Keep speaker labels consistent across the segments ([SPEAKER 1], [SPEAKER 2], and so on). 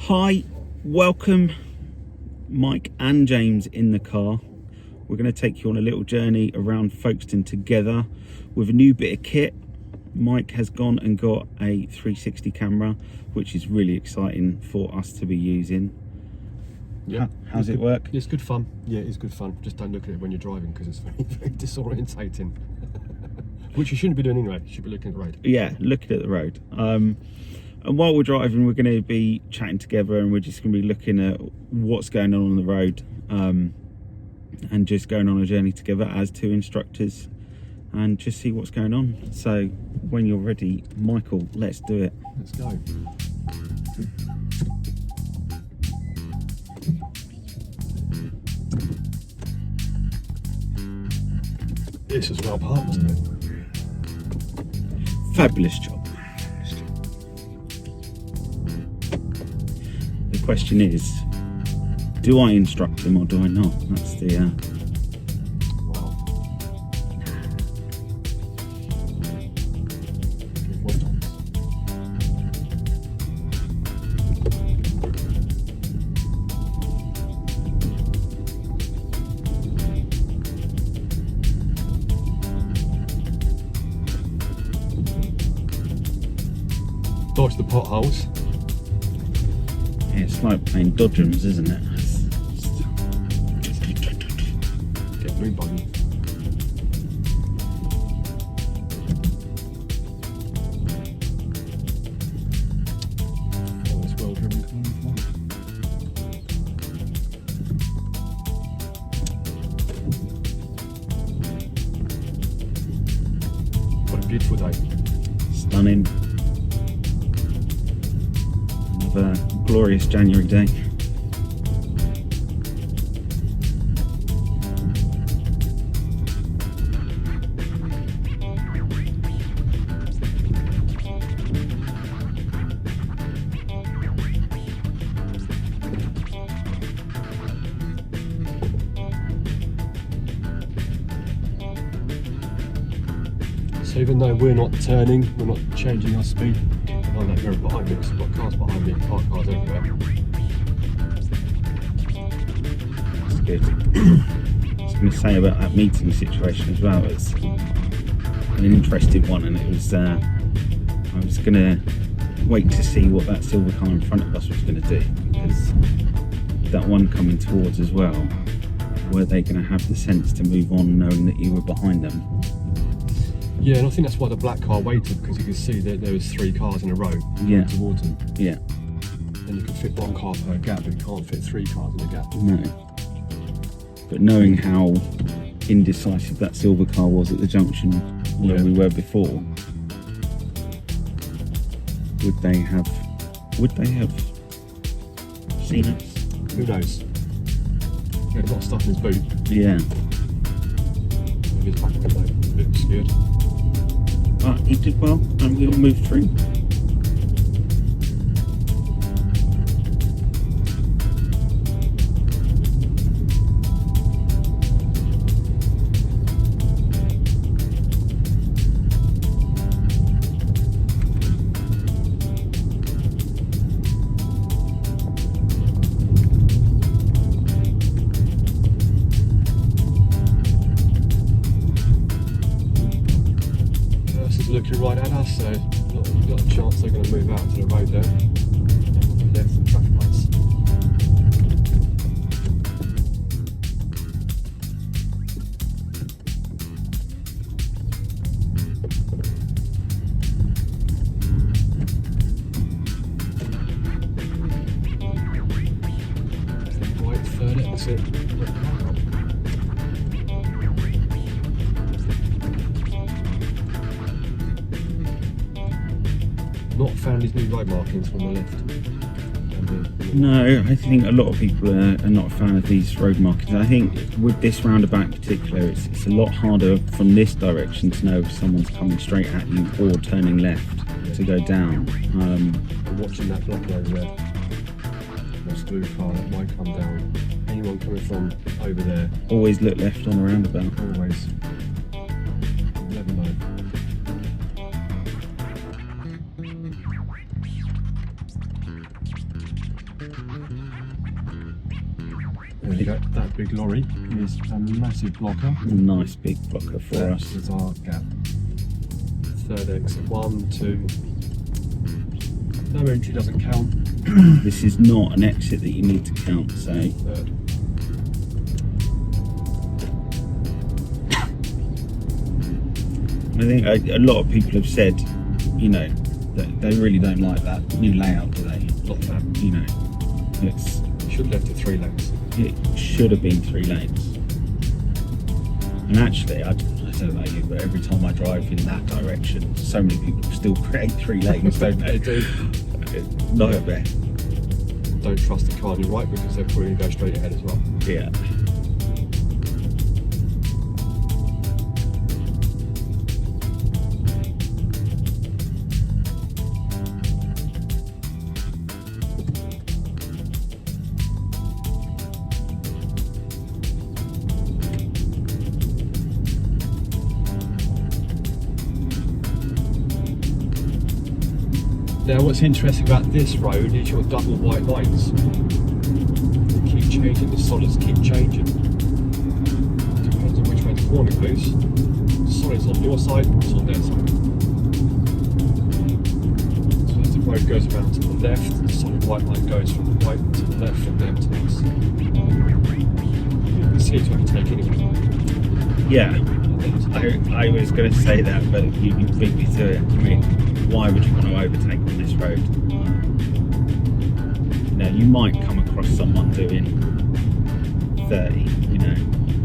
[SPEAKER 1] Hi, welcome Mike and James in the car. We're going to take you on a little journey around Folkestone together with a new bit of kit. Mike has gone and got a 360 camera, which is really exciting for us to be using.
[SPEAKER 2] Yeah,
[SPEAKER 1] how's it work?
[SPEAKER 2] It's good fun. Yeah, it's good fun. Just don't look at it when you're driving because it's very, very disorientating. Which you shouldn't be doing anyway. You should be looking at the road.
[SPEAKER 1] Yeah, looking at the road. And while we're driving, we're going to be chatting together, and we're just going to be looking at what's going on the road, and just going on a journey together as two instructors and just see what's going on. So when you're ready, Michael, let's do it.
[SPEAKER 2] Let's go. This is well parked, isn't it?
[SPEAKER 1] Fabulous job. The question is, do I instruct them or do I not? That's the
[SPEAKER 2] Wow. Dodge the potholes.
[SPEAKER 1] it's like playing dodgems, isn't it?
[SPEAKER 2] Get blue buggy. Oh, this well-driven car. What a beautiful day.
[SPEAKER 1] Stunning. Another glorious January day.
[SPEAKER 2] So even though we're not turning, we're not changing our speed. Oh, that mirror behind me, because I've got cars behind me and parked cars everywhere.
[SPEAKER 1] That's good. I was going to say about that meeting situation as well. It's an interesting one, and it was. I was going to wait to see what that silver car in front of us was going to do, because that one coming towards as well, were they going to have the sense to move on knowing that you were behind them?
[SPEAKER 2] Yeah, and I think that's why the black car waited, because you could see that there was 3 cars in a row towards him.
[SPEAKER 1] Yeah.
[SPEAKER 2] And you could fit 1 car per gap, but you can't fit 3 cars in a gap.
[SPEAKER 1] No. But knowing how indecisive that silver car was at the junction where we were before, would they have seen us?
[SPEAKER 2] Who knows? He had a lot of stuff in his boot.
[SPEAKER 1] Yeah.
[SPEAKER 2] Maybe his back window was a bit obscured.
[SPEAKER 1] But he did well, and we'll move through.
[SPEAKER 2] Looking right at us, so we've got a chance they're going to move out to the road there. And there's some traffic lights. Right, third exit. Not found these new road markings from the left.
[SPEAKER 1] No, I think a lot of people are not a fan of these road markings. I think with this roundabout in particular, it's a lot harder from this direction to know if someone's coming straight at you or turning left to go down.
[SPEAKER 2] I'm watching that block over there. There's a blue car that might come down. Anyone coming from over there.
[SPEAKER 1] Always look left on a roundabout.
[SPEAKER 2] Always. You never know. There you go. That big lorry is a massive blocker.
[SPEAKER 1] A nice big blocker for us.
[SPEAKER 2] This is our gap. Third exit. 1, 2. No entry doesn't count.
[SPEAKER 1] This is not an exit that you need to count, so.
[SPEAKER 2] Third.
[SPEAKER 1] I think a lot of people have said, you know, that they really don't like that new layout, do they?
[SPEAKER 2] Not that.
[SPEAKER 1] You know, it's.
[SPEAKER 2] Should have left it 3 lanes.
[SPEAKER 1] It should have been 3 lanes. And actually, I don't know about you, but every time I drive in that direction, so many people still create 3 lanes, don't they?
[SPEAKER 2] They do.
[SPEAKER 1] Nightmare.
[SPEAKER 2] Don't trust the car on your right because they're probably going to go straight ahead as well.
[SPEAKER 1] Yeah.
[SPEAKER 2] Now what's interesting about this road is your double white lines. They keep changing, the solids keep changing. Depends on which way the warning goes. The solid's on your side, it's on their side. So as the road goes around to the left, the solid white line goes from the right to the left, from them to us. You can see to overtake anyway.
[SPEAKER 1] Yeah. I was going to say that, but you beat me to it. I mean, why would you want to overtake on this road? You know, you might come across someone doing 30, you know,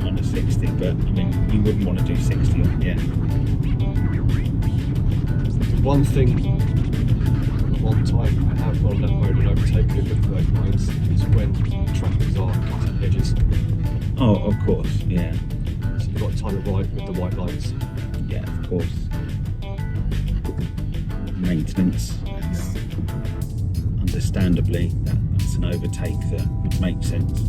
[SPEAKER 1] on a 60, but I mean, you wouldn't want to do 60 on again.
[SPEAKER 2] The one thing, the one time I have gone on that road and overtaken it with those lines is when tractors are cutting edges.
[SPEAKER 1] Oh, of course, yeah.
[SPEAKER 2] So you've got to time it right with the white lines.
[SPEAKER 1] Yeah, of course. Maintenance. Understandably, that's an overtake that would make sense.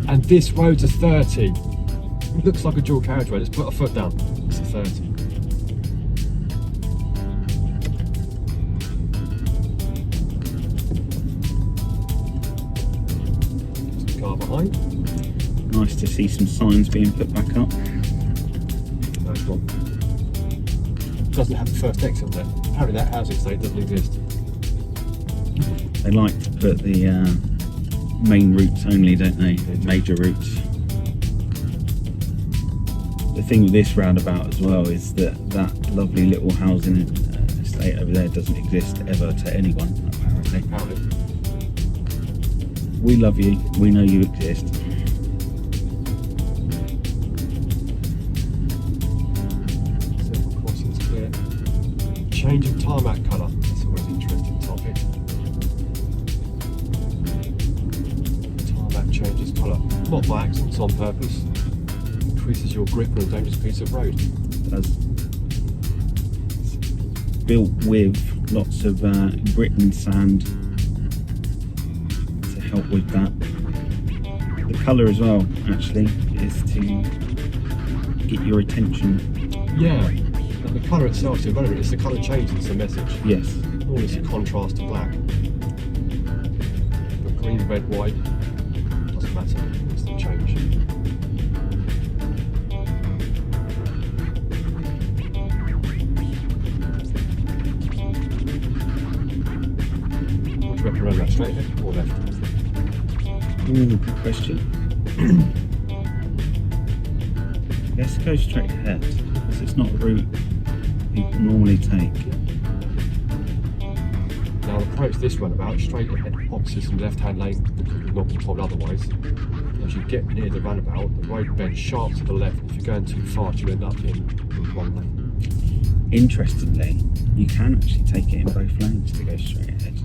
[SPEAKER 2] And this road's a 30. It looks like a dual carriageway. Let's put a foot down. It's a 30. There's the car behind.
[SPEAKER 1] Nice to see some signs being put back up.
[SPEAKER 2] Nice one. Doesn't have the first exit there. Apparently that housing estate doesn't exist.
[SPEAKER 1] They like to put the main routes only, don't they? Major routes. The thing with this roundabout as well is that lovely little housing estate over there doesn't exist ever to anyone, apparently. We love you, we know you exist.
[SPEAKER 2] Several crossings clear. Change of tarmac colour. That's always an interesting topic. Tarmac changes colour. Not by accident, it's on purpose. Increases your grip on a dangerous piece of road.
[SPEAKER 1] It's built with lots of grit and sand to help with that. The colour as well, actually, is to get your attention.
[SPEAKER 2] Yeah, and the colour itself is irrelevant. It's the colour change that's the message.
[SPEAKER 1] Yes.
[SPEAKER 2] All this contrast to black. But green, red, white doesn't matter. It's the change. Would you recommend that straight ahead or left?
[SPEAKER 1] Ooh, good question. Let's go straight ahead, because it's not a route people normally take.
[SPEAKER 2] Now approach this roundabout straight ahead opposite some left-hand lane because we've not been told otherwise. As you get near the roundabout, the road bends sharp to the left. If you're going too fast, you end up in one lane.
[SPEAKER 1] Interestingly, you can actually take it in both lanes to go straight ahead.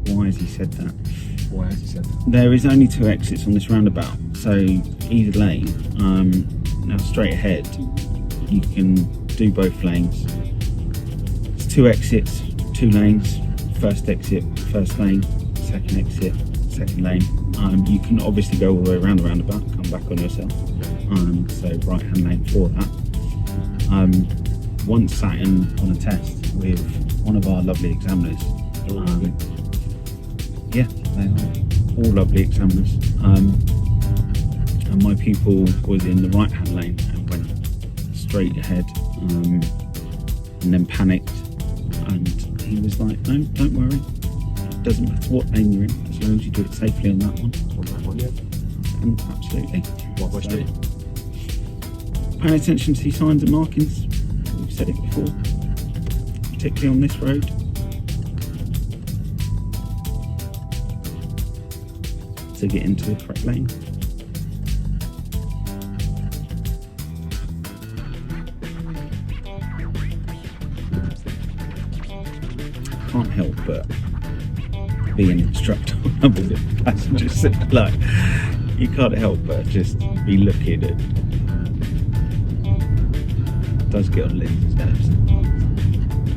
[SPEAKER 1] Why has he said that?
[SPEAKER 2] Why has he said that?
[SPEAKER 1] There is only 2 exits on this roundabout, so either lane. Now straight ahead, you can do both lanes. It's 2 exits, 2 lanes. First exit, first lane. second exit, second lane. You can obviously go all the way around the roundabout, come back on yourself. So right hand lane for that. Once sat in on a test with one of our lovely examiners. Yeah, they are all lovely examiners. And my pupil was in the right hand lane and went straight ahead, and then panicked, and he was like, no, don't worry, it doesn't matter what lane you're in, as long as you do it safely on that one. And absolutely.
[SPEAKER 2] What was it?
[SPEAKER 1] Pay attention to signs and markings. We've said it before, particularly on this road. To get into the correct lane. Can't help but be an instructor on the passengers. Like, you can't help but just be looking at. It does get on Lindsay's nerves.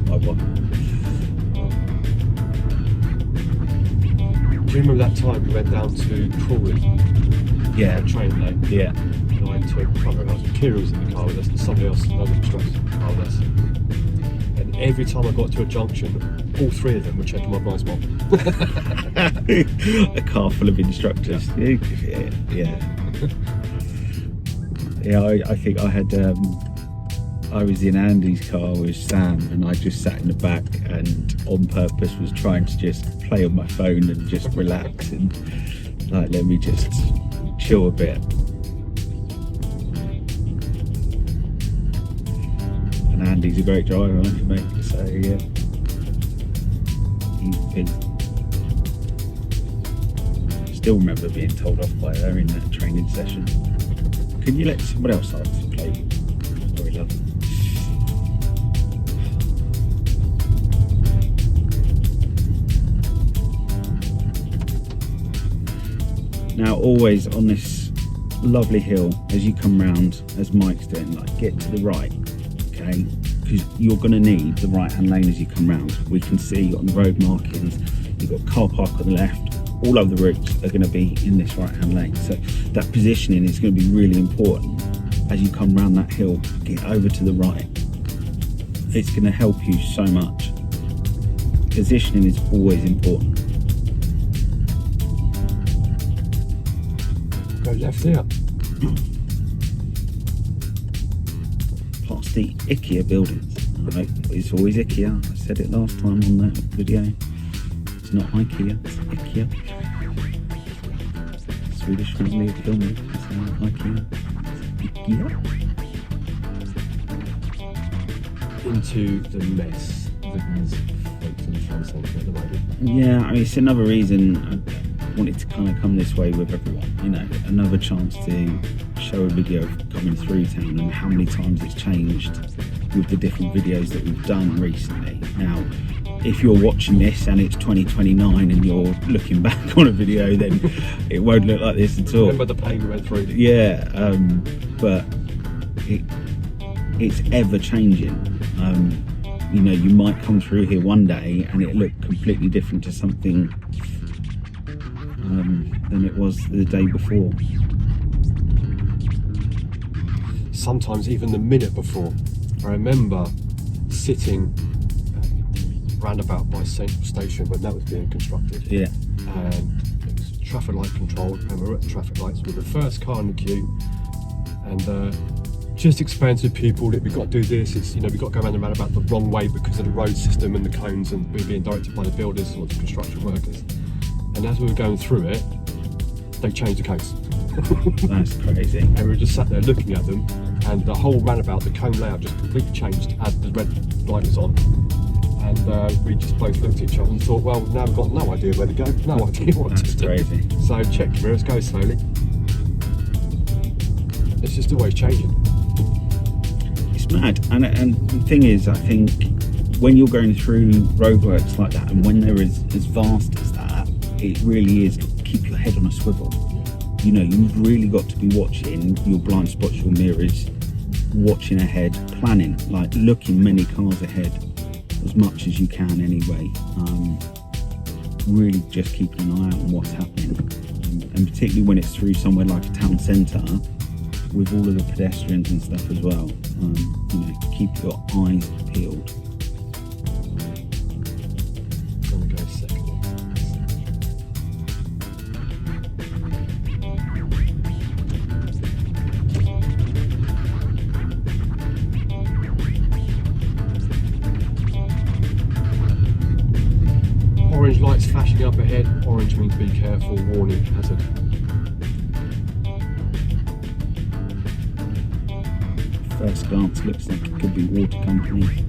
[SPEAKER 1] I want.
[SPEAKER 2] Do you remember that time we went down to Crawley?
[SPEAKER 1] Yeah.
[SPEAKER 2] On a train lane?
[SPEAKER 1] Yeah.
[SPEAKER 2] And I took, I can't remember, Kira was in the car with us and somebody else, another instructor was in the car with us. And every time I got to a junction, all three of them were checking my blind spot.
[SPEAKER 1] A car full of instructors. Yeah. I think I had. I was in Andy's car with Sam, and I just sat in the back and on purpose was trying to just play on my phone and just relax and like let me just chill a bit. And Andy's a great driver, I think, so yeah. Still remember being told off by her in that training session. Can you let someone else out to play? Sorry, love. Now, always on this lovely hill, as you come round, as Mike's doing, like get to the right, okay? Because you're going to need the right-hand lane as you come round. We can see on the road markings, you've got car park on the left. All of the routes are going to be in this right-hand lane. So that positioning is going to be really important as you come round that hill. Get over to the right. It's going to help you so much. Positioning is always important.
[SPEAKER 2] Go left here.
[SPEAKER 1] Past the IKEA buildings. Right? It's always IKEA. I said it last time on that video. It's not IKEA, it's IKEA. Swedish family of filming. It's not IKEA. It's IKEA.
[SPEAKER 2] Into the mess that is Folkestone Harbour at the moment.
[SPEAKER 1] Yeah, I mean, it's another reason I wanted to kind of come this way with everyone. You know, another chance to show a video of coming through town and how many times it's changed with the different videos that we've done recently. Now, if you're watching this and it's 2029 and you're looking back on a video, then it won't look like this at all.
[SPEAKER 2] Remember the pain we went through?
[SPEAKER 1] Yeah, but it's ever changing. You know, you might come through here one day and it looked completely different to something than it was the day before.
[SPEAKER 2] Sometimes even the minute before. I remember sitting roundabout by Central Station when that was being constructed.
[SPEAKER 1] Yeah.
[SPEAKER 2] And it was traffic light controlled, and we were at the traffic lights with the first car in the queue, and just explain to people that we've got to do this. It's, you know, we've got to go around the roundabout the wrong way because of the road system and the cones, and we're being directed by the builders or the construction workers. And as we were going through it, they changed the cones.
[SPEAKER 1] That's crazy.
[SPEAKER 2] And we were just sat there looking at them, and the whole roundabout, the cone layout just completely changed as the red light was on. And we just both looked at each other and thought, well, now we've got no idea where to go, no idea what to do.
[SPEAKER 1] That's crazy.
[SPEAKER 2] So check your mirrors, go slowly. It's just always changing.
[SPEAKER 1] It's mad. And the thing is, I think when you're going through roadworks like that, and when they're as vast as that, it really is keep your head on a swivel. You know, you've really got to be watching your blind spots, your mirrors, watching ahead, planning, like looking many cars ahead as much as you can anyway. really just keeping an eye out on what's happening, and particularly when it's through somewhere like a town centre with all of the pedestrians and stuff as well. You know, keep your eyes peeled.
[SPEAKER 2] I'm gonna go second. Orange lights flashing up ahead. Orange means be careful, warning, hazard.
[SPEAKER 1] First glance looks like it could be water company.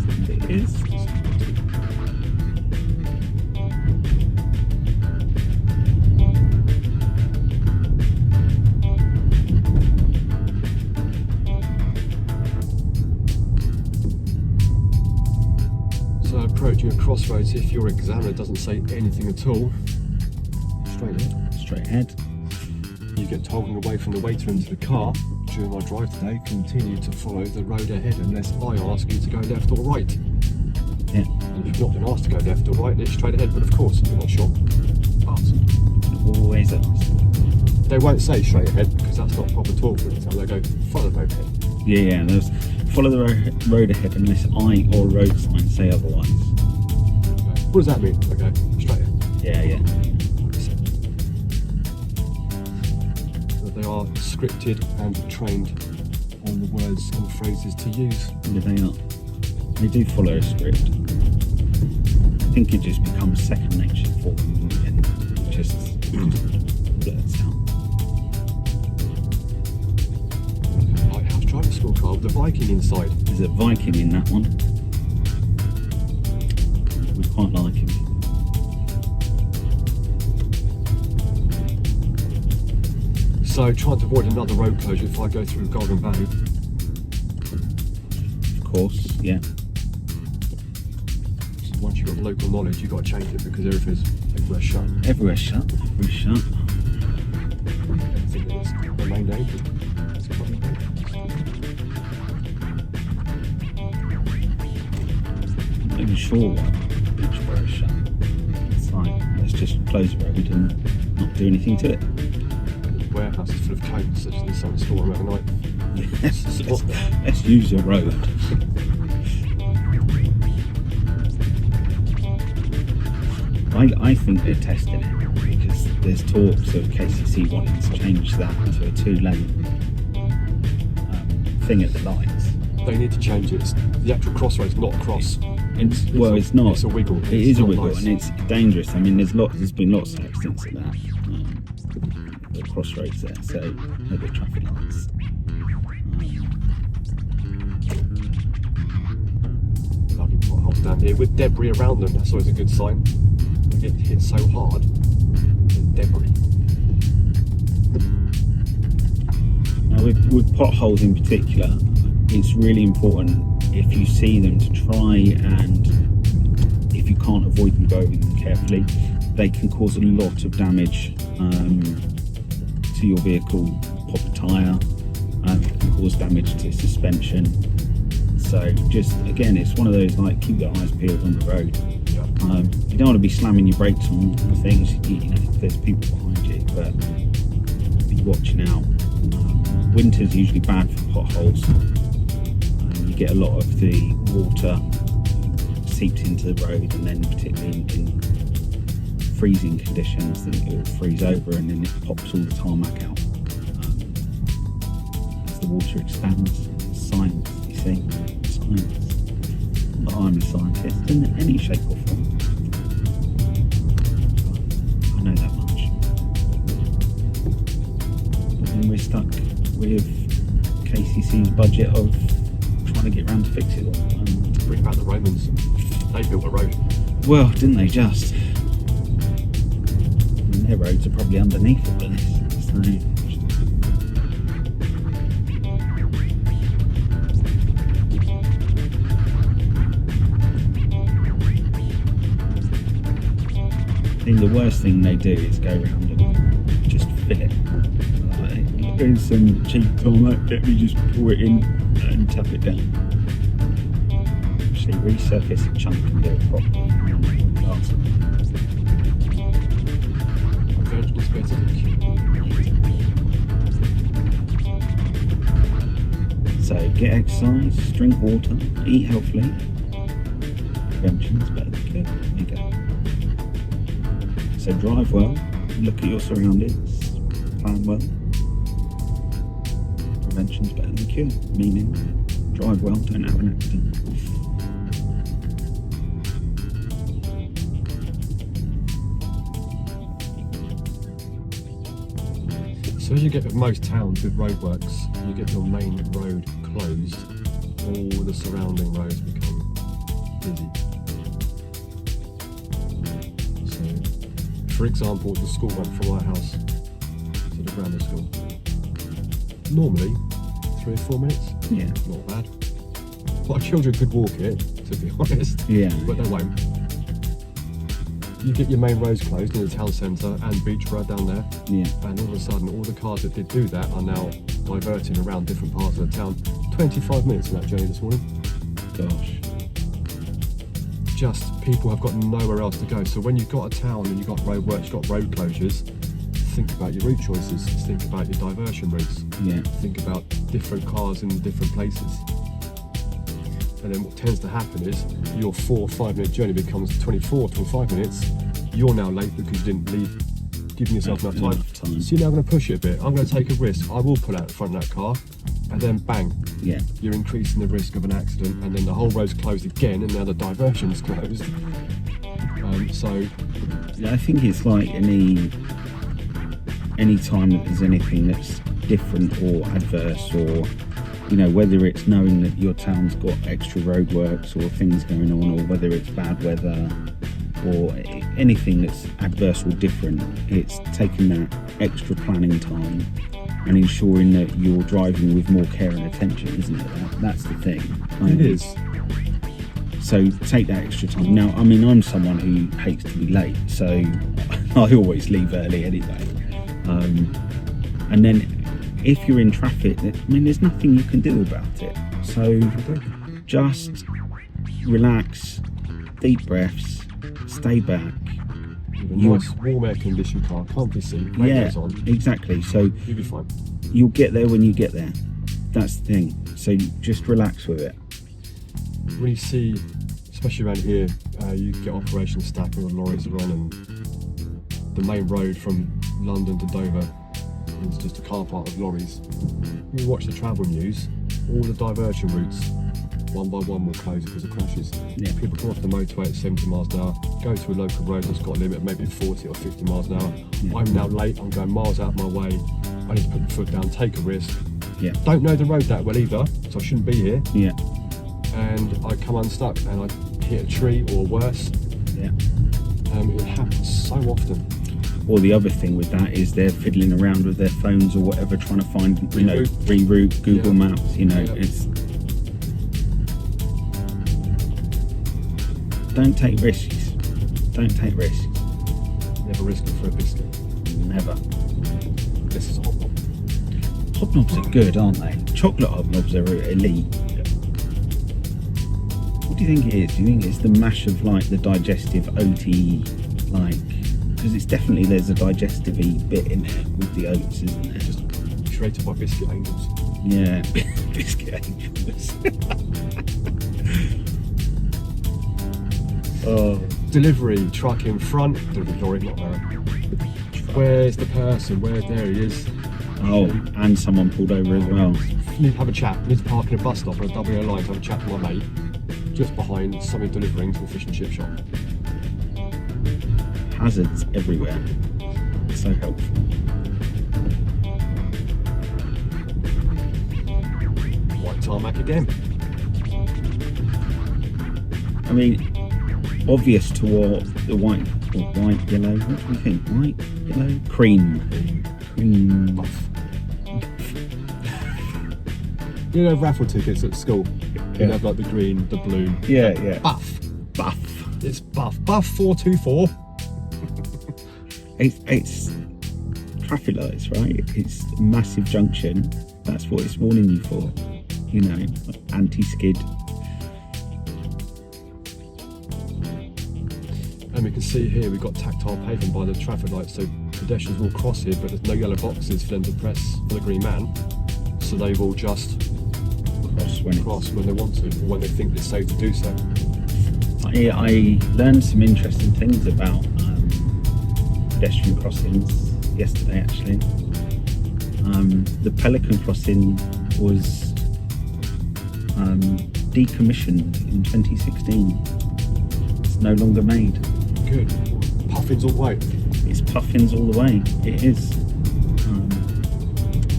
[SPEAKER 1] And it is.
[SPEAKER 2] So approaching a crossroads, if your examiner doesn't say anything at all, straight ahead.
[SPEAKER 1] Straight ahead.
[SPEAKER 2] You get told away from the waiter into the car. During our drive today, continue to follow the road ahead unless I ask you to go left or right.
[SPEAKER 1] Yeah.
[SPEAKER 2] And if you've not been asked to go left or right, it's straight ahead, but of course, if you're not sure, ask.
[SPEAKER 1] Always ask.
[SPEAKER 2] They won't say straight ahead because that's not proper talk for them, so they'll go follow the road ahead.
[SPEAKER 1] Yeah, there's follow the road ahead unless I or road sign say otherwise.
[SPEAKER 2] Okay. What does that mean? Okay, straight ahead.
[SPEAKER 1] Yeah.
[SPEAKER 2] They are scripted and trained on the words and phrases to use.
[SPEAKER 1] Yeah, they are. They do follow a script. I think it just becomes second nature for them and just blurts out.
[SPEAKER 2] Lighthouse driver school car with the Viking inside.
[SPEAKER 1] There's a Viking in that one. We quite like him.
[SPEAKER 2] So trying to avoid another road closure if I go through Golden Valley.
[SPEAKER 1] Of course, yeah.
[SPEAKER 2] So once you've got local knowledge, you've got to change it because everywhere's shut.
[SPEAKER 1] Everywhere's shut. Everywhere's shut.
[SPEAKER 2] Everything that is remained open. It's quite important.
[SPEAKER 1] I'm not even sure why Beachborough is shut. It's like, let's just close the road and not do anything to it.
[SPEAKER 2] Warehouse is full of coats, so just need something to store them overnight.
[SPEAKER 1] Yes, let's use the road. I think they're testing it because there's talks of KCC wanting to change that to a 2-lane thing at the lights.
[SPEAKER 2] They need to change it. The actual crossroads, not a cross.
[SPEAKER 1] It's not.
[SPEAKER 2] It's a wiggle.
[SPEAKER 1] It is a wiggle,
[SPEAKER 2] nice.
[SPEAKER 1] and it's dangerous. I mean, there's been lots of accidents at that. The crossroads there, so no big traffic lights.
[SPEAKER 2] Lovely potholes down here with debris around them. That's always a good sign. They get hit so hard. There's debris.
[SPEAKER 1] Now, with potholes in particular, it's really important if you see them to try and, if you can't avoid them, go over them carefully. They can cause a lot of damage to your vehicle. Pop a tyre, can cause damage to suspension. So just, again, it's one of those, like, keep your eyes peeled on the road.
[SPEAKER 2] Yeah.
[SPEAKER 1] You don't want to be slamming your brakes on things, you know, if there's people behind you, but be watching out. Winter's usually bad for potholes. You get a lot of the water seeps into the road, and then particularly in freezing conditions, then it will freeze over and then it pops all the tarmac out. As the water expands, science, you see, science. Not that I'm a scientist in any shape or form. I know that much. But then we're stuck with KCC's budget of trying to get round to fix it all.
[SPEAKER 2] To bring back the Romans. They built a road.
[SPEAKER 1] Well, didn't they just? And their roads are probably underneath all of this. So. I think the worst thing they do is go around and just fill it. Like, there's some cheap tarmac, let me just pour it in and tap it down. actually resurface a chunk and do it properly. Last one.
[SPEAKER 2] Prevention is better than cure.
[SPEAKER 1] So get exercise, drink water, eat healthily. Prevention is better than cure. There you go. So drive well, look at your surroundings, plan well. Prevention is better than cure, meaning drive well, don't have an accident.
[SPEAKER 2] So as you get with most towns with roadworks, you get your main road closed, all the surrounding roads become busy. So, for example, the school run from Lighthouse to the grammar school. Normally, 3 or 4 minutes.
[SPEAKER 1] Yeah.
[SPEAKER 2] Not bad. My children could walk it, to be honest.
[SPEAKER 1] Yeah.
[SPEAKER 2] But they won't. You get your main roads closed in the town centre and Beach Road down there.
[SPEAKER 1] Yeah.
[SPEAKER 2] And all of a sudden, all the cars that did do that are now diverting around different parts of the town. 25 minutes on that journey this morning.
[SPEAKER 1] Gosh.
[SPEAKER 2] Just people have got nowhere else to go. So when you've got a town and you've got roadworks, you've got road closures, think about your route choices. Think about your diversion routes.
[SPEAKER 1] Yeah.
[SPEAKER 2] Think about different cars in different places. And then what tends to happen is your 4 or 5 minute journey becomes 24, 25 minutes. You're now late because you didn't leave, giving yourself enough time. So you're now going to push it a bit. I'm going to take a risk. I will pull out in front of that car, and then bang.
[SPEAKER 1] Yeah.
[SPEAKER 2] You're increasing the risk of an accident, and then the whole road's closed again, and now the diversion's closed.
[SPEAKER 1] Yeah, I think it's like any time that there's anything that's different or adverse, or whether it's knowing that your town's got extra roadworks or things going on, or whether it's bad weather or anything that's adverse or different, it's taking that extra planning time and ensuring that you're driving with more care and attention, isn't it? That's the thing.
[SPEAKER 2] It is.
[SPEAKER 1] So take that extra time. Now, I mean, I'm someone who hates to be late, so I always leave early anyway. And then if you're in traffic, there's nothing you can do about it. So just relax, deep breaths, stay back.
[SPEAKER 2] With a nice warm air conditioned car, comfy seat, radios on.
[SPEAKER 1] Exactly. So
[SPEAKER 2] you'll be fine.
[SPEAKER 1] You'll get there when you get there. That's the thing. So just relax with it.
[SPEAKER 2] When you see, especially around here, you get operations stacking when lorries are on, and the main road from London to Dover is just a car park of lorries. You watch the travel news, all the diversion routes, one by one will close because of crashes.
[SPEAKER 1] Yeah.
[SPEAKER 2] People come off the motorway at 70 miles an hour, go to a local road that's got a limit maybe 40 or 50 miles an hour.
[SPEAKER 1] Yeah.
[SPEAKER 2] I'm now late, I'm going miles out of my way, I need to put my foot down, take a risk.
[SPEAKER 1] Yeah.
[SPEAKER 2] Don't know the road that well either, so I shouldn't be here.
[SPEAKER 1] Yeah.
[SPEAKER 2] And I come unstuck and I hit a tree or worse.
[SPEAKER 1] Yeah.
[SPEAKER 2] It happens so often.
[SPEAKER 1] Or the other thing with that is they're fiddling around with their phones or whatever, trying to find, reroute, Google Maps, it's... Don't take risks. Don't take risks.
[SPEAKER 2] Never risk it for a biscuit.
[SPEAKER 1] Never.
[SPEAKER 2] This is a hobnob.
[SPEAKER 1] Hobnobs are good, aren't they? Chocolate hobnobs are elite.
[SPEAKER 2] Yeah.
[SPEAKER 1] What do you think it is? Do you think it's the mash of like the digestive oaty, because it's definitely, there's a digestive-y bit in there with the oats, isn't there?
[SPEAKER 2] Just created by biscuit angels.
[SPEAKER 1] Yeah, biscuit angels. Oh.
[SPEAKER 2] Delivery truck in front, delivery lorry, not there. Where's the person? There he is.
[SPEAKER 1] Oh, and someone pulled over as well.
[SPEAKER 2] Need to have a chat. Need to park in a bus stop on a double yellow line to have a chat with my mate. Just behind somebody delivering to a fish and chip shop.
[SPEAKER 1] Hazards everywhere. So helpful.
[SPEAKER 2] White tarmac again.
[SPEAKER 1] I mean, obvious to what the white, yellow, what do we think? White, yellow, cream buff.
[SPEAKER 2] You know, raffle tickets at school. You have like the green, the blue.
[SPEAKER 1] Yeah.
[SPEAKER 2] Buff.
[SPEAKER 1] Buff.
[SPEAKER 2] It's buff. Buff 424.
[SPEAKER 1] It's traffic lights, right? It's a massive junction. That's what it's warning you for. Anti-skid.
[SPEAKER 2] And we can see here we've got tactile pavement by the traffic lights, so pedestrians will cross here, but there's no yellow boxes for them to press for the green man. So they will just cross when they want to, or when they think it's safe to do so.
[SPEAKER 1] I learned some interesting things about pedestrian crossings yesterday actually. The Pelican crossing was decommissioned in 2016. It's no longer made.
[SPEAKER 2] Good. Puffins all the way.
[SPEAKER 1] It's puffins all the way. It is.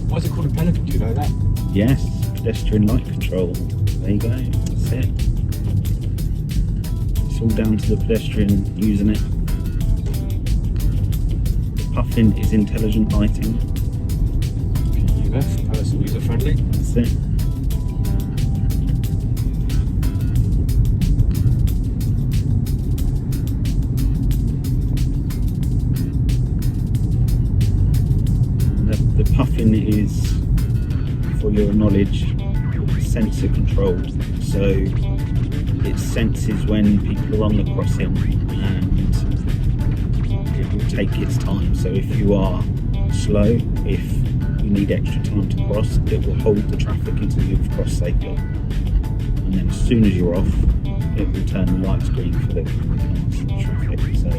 [SPEAKER 2] Why is it called a Pelican? Do you know that?
[SPEAKER 1] Yes, pedestrian light control. There you go. That's it. It's all down to the pedestrian using it. The puffin is intelligent lighting.
[SPEAKER 2] PUF, person user friendly.
[SPEAKER 1] That's it. The puffin is, for your knowledge, sensor controlled, so it senses when people are on the crossing and it will take its time. So if you are slow, if you need extra time to cross, it will hold the traffic until you've crossed safely, and then as soon as you're off, it will turn the lights green for the traffic. So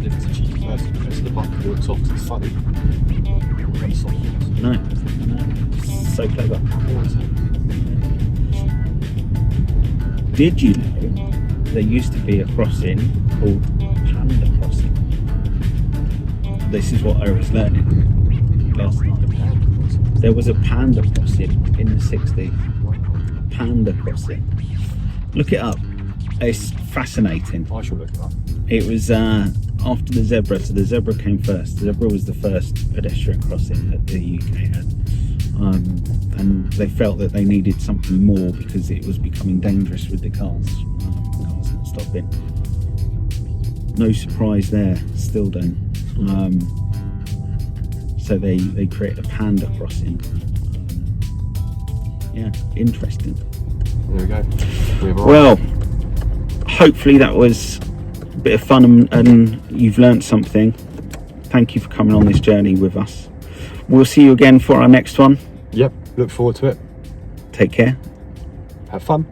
[SPEAKER 2] if it's a cheeky person, press the button, it walks off, because it's funny.
[SPEAKER 1] No, so clever. Did you know there used to be a crossing called Panda Crossing? This is what I was learning last night. There was a panda crossing in the 60s. A panda crossing. Look it up. It's fascinating.
[SPEAKER 2] I shall look it up.
[SPEAKER 1] It was after the zebra, so the zebra came first. The zebra was the first pedestrian crossing that the UK had, and they felt that they needed something more because it was becoming dangerous with the cars. Cars not stopping. No surprise there, still don't. So they created a panda crossing. Yeah, interesting.
[SPEAKER 2] There we go.
[SPEAKER 1] Well, hopefully that was a bit of fun and you've learnt something. Thank you for coming on this journey with us. We'll see you again for our next one.
[SPEAKER 2] Yep, look forward to it.
[SPEAKER 1] Take care.
[SPEAKER 2] Have fun.